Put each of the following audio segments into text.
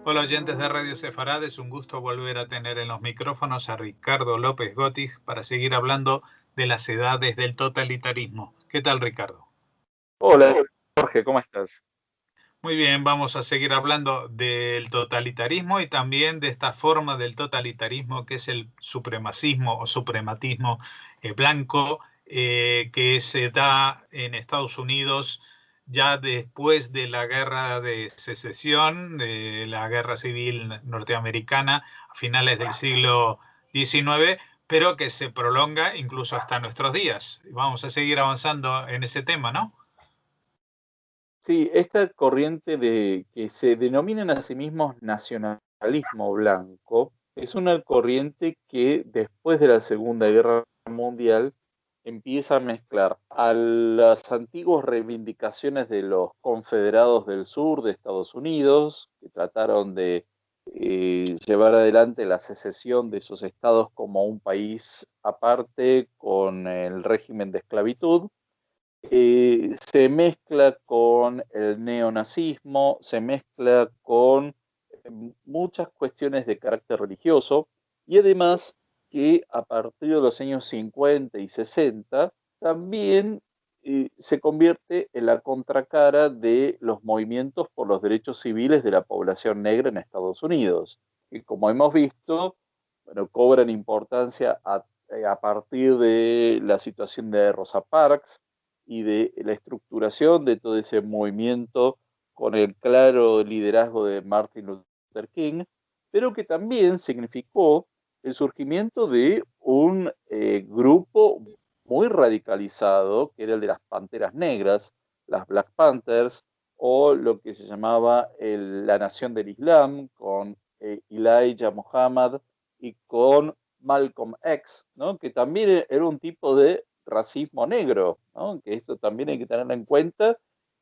Hola oyentes de Radio Sefarad, es un gusto volver a tener en los micrófonos a Ricardo López Gotig para seguir hablando de las edades del totalitarismo. ¿Qué tal, Ricardo? Hola, Jorge, ¿cómo estás? Muy bien, vamos a seguir hablando del totalitarismo y también de esta forma del totalitarismo que es el supremacismo o suprematismo blanco que se da en Estados Unidos ya después de la guerra de secesión, de la guerra civil norteamericana a finales del siglo XIX, pero que se prolonga incluso hasta nuestros días. Vamos a seguir avanzando en ese tema, ¿no? Sí, esta corriente de que se denominan a sí mismos nacionalismo blanco es una corriente que después de la Segunda Guerra Mundial empieza a mezclar a las antiguas reivindicaciones de los confederados del sur de Estados Unidos, que trataron de llevar adelante la secesión de esos estados como un país aparte con el régimen de esclavitud. Se mezcla con el neonazismo, se mezcla con muchas cuestiones de carácter religioso y además que a partir de los años 50 y 60 también se convierte en la contracara de los movimientos por los derechos civiles de la población negra en Estados Unidos, que como hemos visto, bueno, cobran importancia a partir de la situación de Rosa Parks y de la estructuración de todo ese movimiento con el claro liderazgo de Martin Luther King, pero que también significó el surgimiento de un grupo muy radicalizado, que era el de las Panteras Negras, las Black Panthers, o lo que se llamaba la Nación del Islam, con Elijah Muhammad y con Malcolm X, ¿no? Que también era un tipo de racismo negro, ¿no? Que esto también hay que tenerlo en cuenta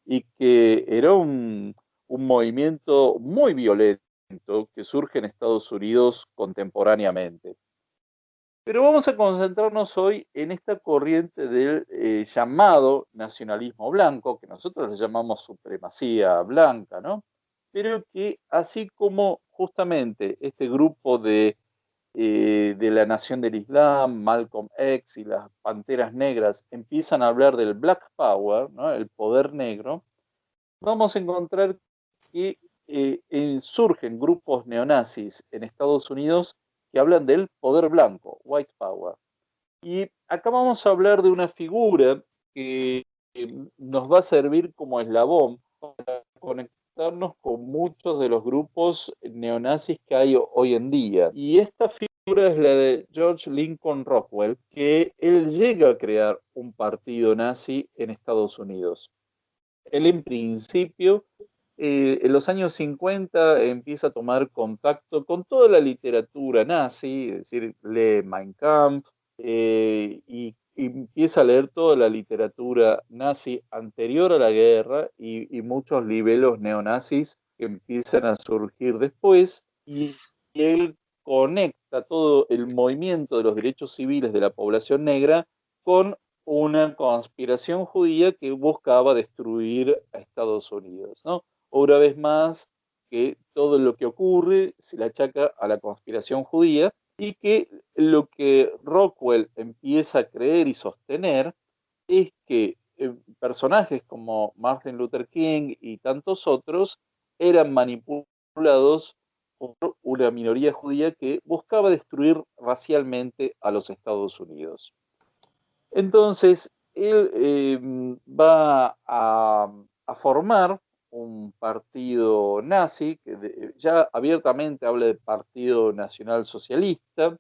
y que era un movimiento muy violento que surge en Estados Unidos contemporáneamente. Pero vamos a concentrarnos hoy en esta corriente del llamado nacionalismo blanco, que nosotros le llamamos supremacía blanca, ¿no? Pero que así como justamente este grupo de la Nación del Islam, Malcolm X y las Panteras Negras empiezan a hablar del Black Power, ¿no? El poder negro, vamos a encontrar que surgen grupos neonazis en Estados Unidos que hablan del poder blanco, White Power. Y acá vamos a hablar de una figura que nos va a servir como eslabón para conectarnos con muchos de los grupos neonazis que hay hoy en día. Y esta figura es la de George Lincoln Rockwell, que él llega a crear un partido nazi en Estados Unidos. Él en principio, en los años 50, empieza a tomar contacto con toda la literatura nazi, es decir, lee Mein Kampf, y empieza a leer toda la literatura nazi anterior a la guerra y muchos libelos neonazis que empiezan a surgir después, y él conecta todo el movimiento de los derechos civiles de la población negra con una conspiración judía que buscaba destruir a Estados Unidos, ¿no? Una vez más, que todo lo que ocurre se le achaca a la conspiración judía y que lo que Rockwell empieza a creer y sostener es que personajes como Martin Luther King y tantos otros eran manipulados por una minoría judía que buscaba destruir racialmente a los Estados Unidos. Entonces, él va a formar un partido nazi, que ya abiertamente habla de Partido Nacional Socialista,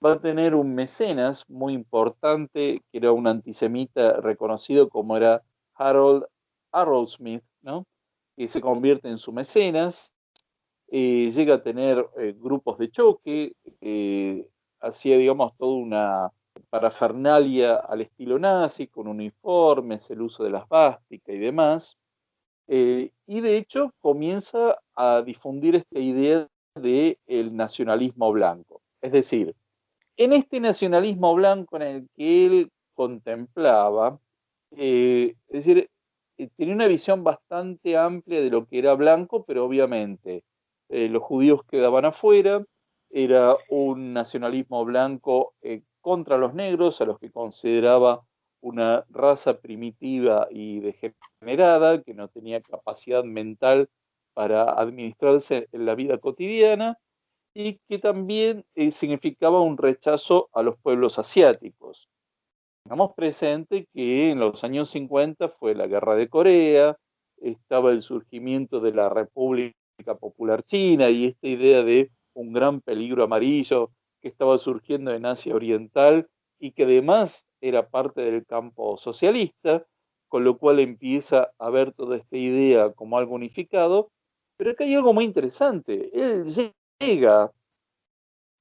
va a tener un mecenas muy importante, que era un antisemita reconocido como era Harold Arrowsmith, ¿no? Que se convierte en su mecenas, llega a tener grupos de choque, hacía, digamos, toda una parafernalia al estilo nazi, con uniformes, el uso de las vásticas y demás. Y de hecho comienza a difundir esta idea del nacionalismo blanco. Es decir, en este nacionalismo blanco en el que él contemplaba, es decir, tenía una visión bastante amplia de lo que era blanco, pero obviamente los judíos quedaban afuera, era un nacionalismo blanco contra los negros, a los que consideraba una raza primitiva y degenerada, que no tenía capacidad mental para administrarse en la vida cotidiana, y que también significaba un rechazo a los pueblos asiáticos. Tengamos presente que en los años 50 fue la Guerra de Corea, estaba el surgimiento de la República Popular China y esta idea de un gran peligro amarillo que estaba surgiendo en Asia Oriental y que además era parte del campo socialista, con lo cual empieza a ver toda esta idea como algo unificado. Pero acá hay algo muy interesante. Él llega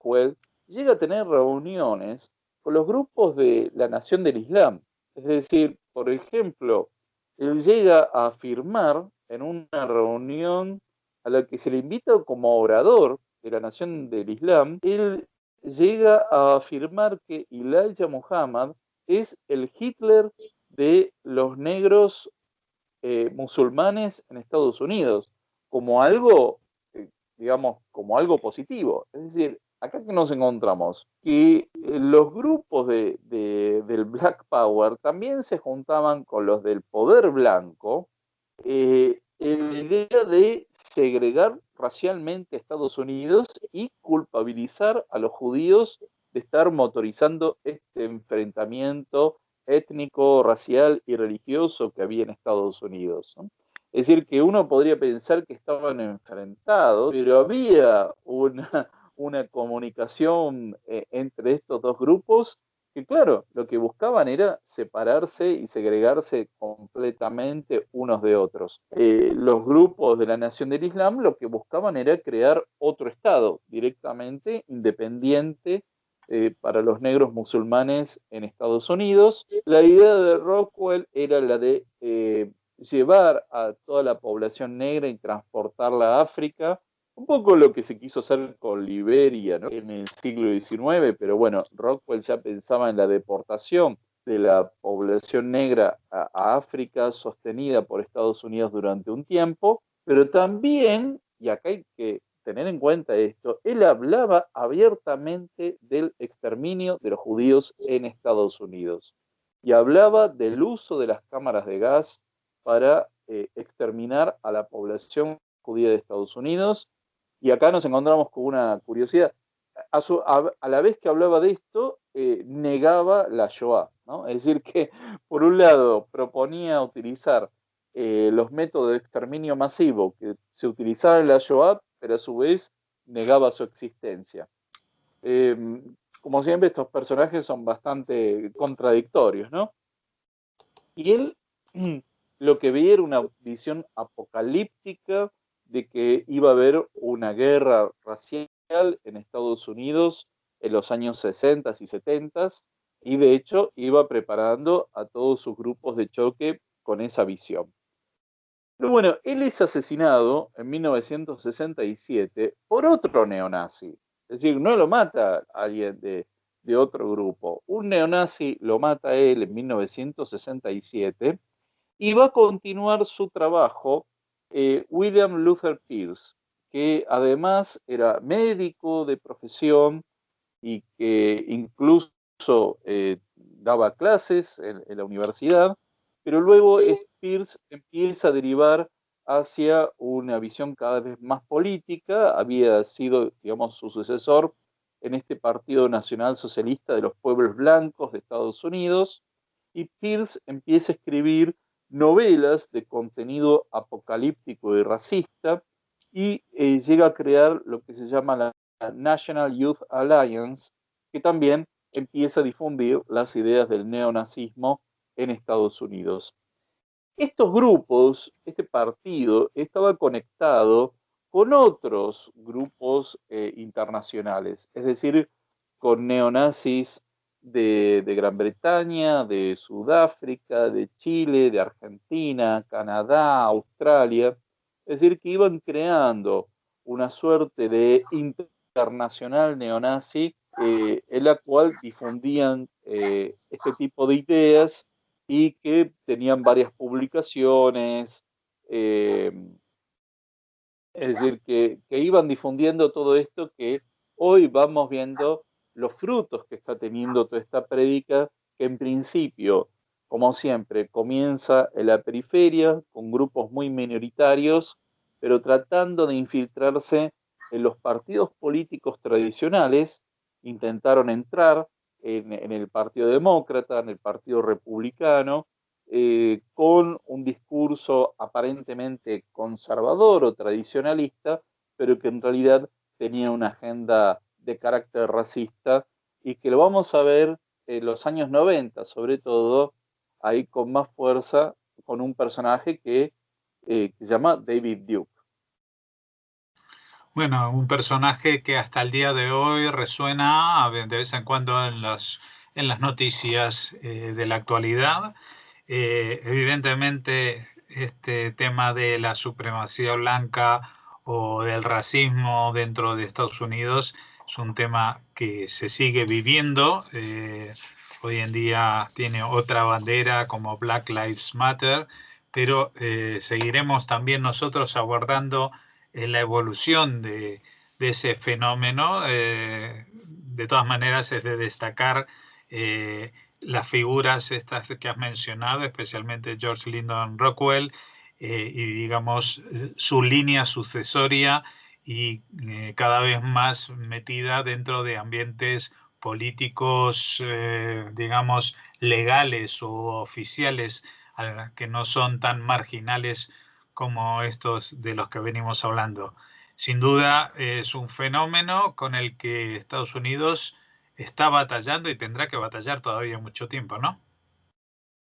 Rockwell llega a tener reuniones con los grupos de la Nación del Islam. Es decir, por ejemplo, él llega a afirmar en una reunión a la que se le invita como orador de la Nación del Islam, él llega a afirmar que Elijah Muhammad es el Hitler de los negros musulmanes en Estados Unidos, como algo, digamos, como algo positivo. Es decir, acá que nos encontramos, que los grupos del Black Power también se juntaban con los del poder blanco en la idea de segregar racialmente a Estados Unidos y culpabilizar a los judíos de estar motorizando este enfrentamiento étnico, racial y religioso que había en Estados Unidos, ¿no? Es decir, que uno podría pensar que estaban enfrentados, pero había una comunicación entre estos dos grupos que, claro, lo que buscaban era separarse y segregarse completamente unos de otros. Los grupos de la Nación del Islam lo que buscaban era crear otro Estado directamente independiente para los negros musulmanes en Estados Unidos. La idea de Rockwell era la de llevar a toda la población negra y transportarla a África, un poco lo que se quiso hacer con Liberia, ¿no? En el siglo XIX, pero bueno, Rockwell ya pensaba en la deportación de la población negra a África sostenida por Estados Unidos durante un tiempo, pero también, y acá hay que tener en cuenta esto, él hablaba abiertamente del exterminio de los judíos en Estados Unidos y hablaba del uso de las cámaras de gas para exterminar a la población judía de Estados Unidos. Y acá nos encontramos con una curiosidad. A la vez que hablaba de esto, negaba la Shoah, ¿no? Es decir, que por un lado proponía utilizar los métodos de exterminio masivo que se utilizaban en la Shoah, pero a su vez negaba su existencia. Eh, Como siempre, estos personajes son bastante contradictorios, ¿no? Y él lo que veía era una visión apocalíptica de que iba a haber una guerra racial en Estados Unidos en los años 60 y 70 y de hecho iba preparando a todos sus grupos de choque con esa visión. Pero bueno, él es asesinado en 1967 por otro neonazi. Es decir, no lo mata alguien de otro grupo. Un neonazi lo mata a él en 1967 y va a continuar su trabajo William Luther Pierce, que además era médico de profesión y que incluso daba clases en la universidad, pero luego Pierce empieza a derivar hacia una visión cada vez más política, había sido, digamos, su sucesor en este Partido Nacional Socialista de los Pueblos Blancos de Estados Unidos, y Pierce empieza a escribir novelas de contenido apocalíptico y racista, y llega a crear lo que se llama la National Youth Alliance, que también empieza a difundir las ideas del neonazismo en Estados Unidos. Estos grupos, este partido, estaba conectado con otros grupos internacionales, es decir, con neonazis de Gran Bretaña, de Sudáfrica, de Chile, de Argentina, Canadá, Australia, es decir, que iban creando una suerte de internacional neonazi en la cual difundían este tipo de ideas y que tenían varias publicaciones, Es decir, que iban difundiendo todo esto que hoy vamos viendo los frutos que está teniendo toda esta prédica, que en principio, como siempre, comienza en la periferia, con grupos muy minoritarios, pero tratando de infiltrarse en los partidos políticos tradicionales, intentaron entrar en el Partido Demócrata, en el Partido Republicano, con un discurso aparentemente conservador o tradicionalista, pero que en realidad tenía una agenda de carácter racista y que lo vamos a ver en los años 90, sobre todo, ahí con más fuerza, con un personaje que se llama David Duke. Bueno, un personaje que hasta el día de hoy resuena de vez en cuando en las noticias de la actualidad. Evidentemente, este tema de la supremacía blanca o del racismo dentro de Estados Unidos es un tema que se sigue viviendo. Hoy en día tiene otra bandera como Black Lives Matter, pero seguiremos también nosotros abordando la evolución de ese fenómeno. De todas maneras, es de destacar las figuras estas que has mencionado, especialmente George Lyndon Rockwell, y digamos su línea sucesoria y cada vez más metida dentro de ambientes políticos, digamos, legales o oficiales, que no son tan marginales como estos de los que venimos hablando. Sin duda es un fenómeno con el que Estados Unidos está batallando y tendrá que batallar todavía mucho tiempo, ¿no?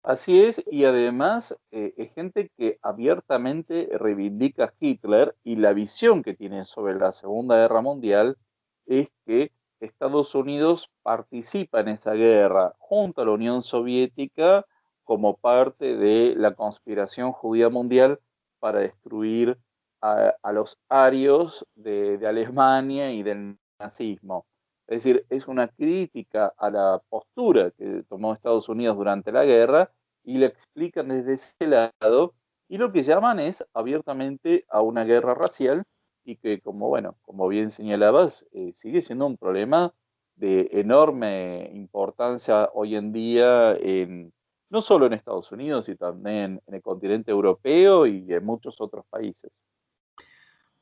Así es, y además es gente que abiertamente reivindica a Hitler y la visión que tiene sobre la Segunda Guerra Mundial es que Estados Unidos participa en esa guerra junto a la Unión Soviética como parte de la conspiración judía mundial para destruir a los arios de Alemania y del nazismo. Es decir, es una crítica a la postura que tomó Estados Unidos durante la guerra y le explican desde ese lado y lo que llaman es abiertamente a una guerra racial y que como, bueno, como bien señalabas, sigue siendo un problema de enorme importancia hoy en día no solo en Estados Unidos, sino también en el continente europeo y en muchos otros países.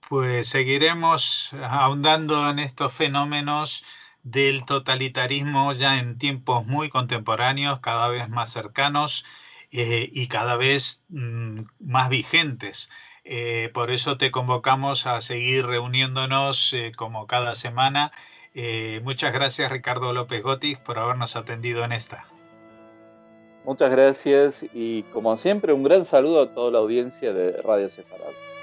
Pues seguiremos ahondando en estos fenómenos del totalitarismo ya en tiempos muy contemporáneos, cada vez más cercanos y cada vez más vigentes. Por eso te convocamos a seguir reuniéndonos como cada semana. Muchas gracias, Ricardo López Gotis, por habernos atendido en esta. Muchas gracias y como siempre un gran saludo a toda la audiencia de Radio Separado.